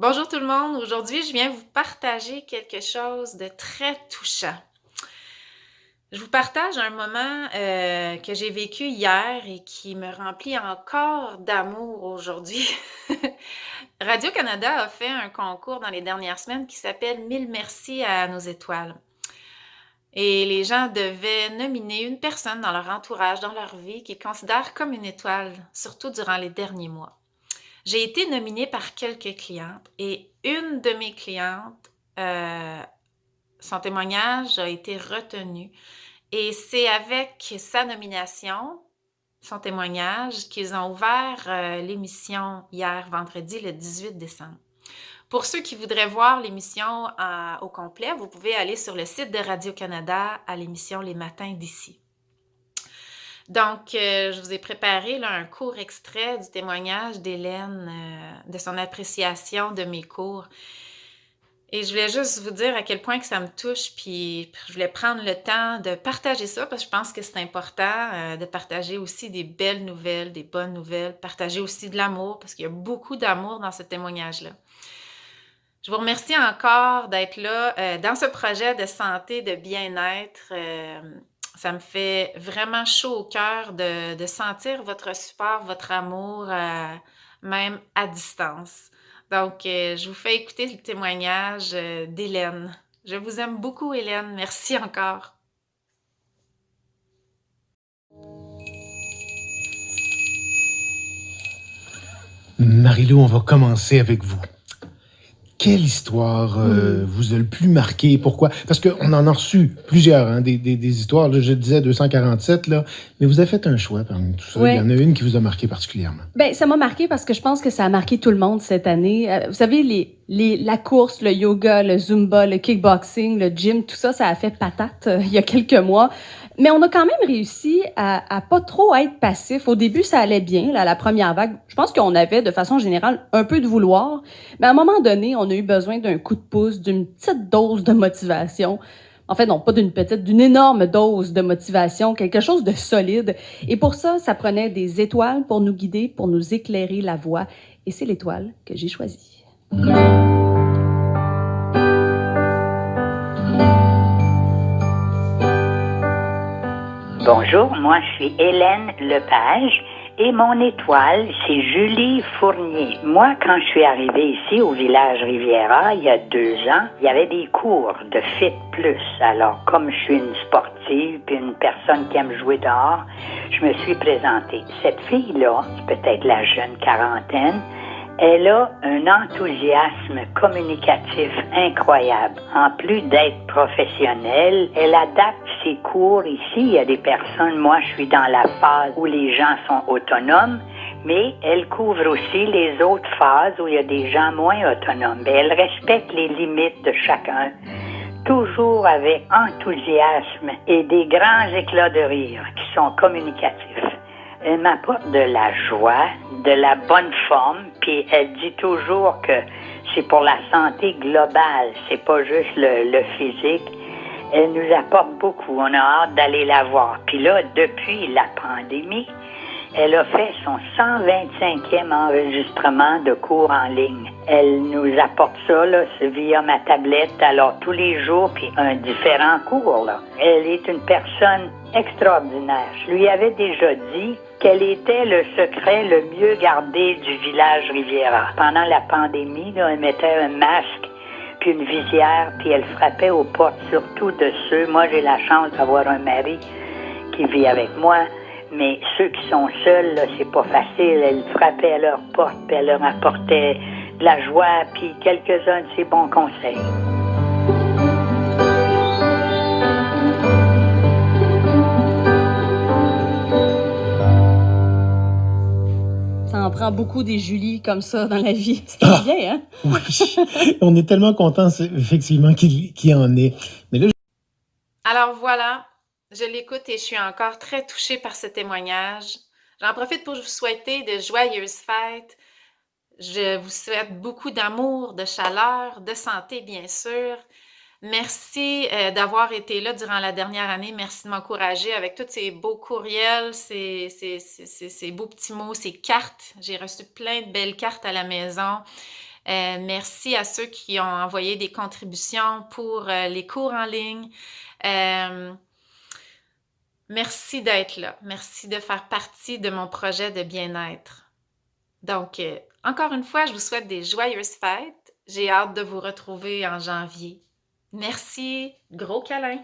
Bonjour tout le monde, aujourd'hui je viens vous partager quelque chose de très touchant. Je vous partage un moment que j'ai vécu hier et qui me remplit encore d'amour aujourd'hui. Radio-Canada a fait un concours dans les dernières semaines qui s'appelle Mille merci à nos étoiles. Et les gens devaient nominer une personne dans leur entourage, dans leur vie, qu'ils considèrent comme une étoile, surtout durant les derniers mois. J'ai été nominée par quelques clientes et une de mes clientes, son témoignage a été retenu. Et c'est avec sa nomination, son témoignage, qu'ils ont ouvert l'émission hier, vendredi, le 18 décembre. Pour ceux qui voudraient voir l'émission au complet, vous pouvez aller sur le site de Radio-Canada à l'émission Les Matins d'ici. Donc, je vous ai préparé là, un court extrait du témoignage d'Hélène, de son appréciation de mes cours. Et je voulais juste vous dire à quel point que ça me touche, puis je voulais prendre le temps de partager ça, parce que je pense que c'est important de partager aussi des belles nouvelles, des bonnes nouvelles, partager aussi de l'amour, parce qu'il y a beaucoup d'amour dans ce témoignage-là. Je vous remercie encore d'être là dans ce projet de santé, de bien-être. Ça me fait vraiment chaud au cœur de sentir votre support, votre amour, même à distance. Donc, je vous fais écouter le témoignage d'Hélène. Je vous aime beaucoup, Hélène. Merci encore. Marie-Lou, on va commencer avec vous. Quelle histoire vous a le plus marqué? Pourquoi? Parce qu'on en a reçu plusieurs, hein, des histoires. Là, je disais 247, là, mais vous avez fait un choix parmi tout ça. Il y en Ouais. a une qui vous a marqué particulièrement. Ben, ça m'a marqué parce que je pense que ça a marqué tout le monde cette année. Vous savez, la course, le yoga, le zumba, le kickboxing, le gym, tout ça, ça a fait patate il y a quelques mois. Mais on a quand même réussi à pas trop être passif. Au début, ça allait bien, là, la première vague. Je pense qu'on avait, de façon générale, un peu de vouloir. Mais à un moment donné, on a eu besoin d'un coup de pouce, d'une petite dose de motivation. En fait, non, pas d'une petite, d'une énorme dose de motivation, quelque chose de solide. Et pour ça, ça prenait des étoiles pour nous guider, pour nous éclairer la voie. Et c'est l'étoile que j'ai choisie. Bonjour, moi je suis Hélène Lepage et mon étoile, c'est Julie Fournier. Moi, quand je suis arrivée ici au village Riviera, il y a 2 ans, il y avait des cours de Fit Plus. Alors, comme je suis une sportive puis une personne qui aime jouer dehors, je me suis présentée. Cette fille-là, peut-être la jeune quarantaine, elle a un enthousiasme communicatif incroyable. En plus d'être professionnelle, elle adapte ses cours ici. Il y a des personnes, moi je suis dans la phase où les gens sont autonomes, mais elle couvre aussi les autres phases où il y a des gens moins autonomes. Et elle respecte les limites de chacun, toujours avec enthousiasme et des grands éclats de rire qui sont communicatifs. Elle m'apporte de la joie, de la bonne forme, puis elle dit toujours que c'est pour la santé globale, c'est pas juste le physique. Elle nous apporte beaucoup, on a hâte d'aller la voir. Puis là, depuis la pandémie, elle a fait son 125e enregistrement de cours en ligne. Elle nous apporte ça là, via ma tablette, alors tous les jours, puis un différent cours. Là. Elle est une personne extraordinaire. Je lui avais déjà dit quel était le secret le mieux gardé du village Riviera. Pendant la pandémie, là, elle mettait un masque puis une visière, puis elle frappait aux portes, surtout de ceux. Moi, j'ai la chance d'avoir un mari qui vit avec moi. Mais ceux qui sont seuls, là, c'est pas facile. Elle frappait à leur porte, puis elle leur apportait de la joie, puis quelques-uns de ses bons conseils. Ça en prend beaucoup des Julie comme ça dans la vie. C'est bien, hein? Oui, on est tellement contents, effectivement, qu'il y en ait. Mais là, Alors voilà, je l'écoute et je suis encore très touchée par ce témoignage. J'en profite pour vous souhaiter de joyeuses fêtes. Je vous souhaite beaucoup d'amour, de chaleur, de santé, bien sûr. Merci d'avoir été là durant la dernière année. Merci de m'encourager avec tous ces beaux courriels, ces beaux petits mots, ces cartes. J'ai reçu plein de belles cartes à la maison. Merci à ceux qui ont envoyé des contributions pour les cours en ligne. Merci d'être là. Merci de faire partie de mon projet de bien-être. Donc, encore une fois, je vous souhaite des joyeuses fêtes. J'ai hâte de vous retrouver en janvier. Merci. Gros câlin.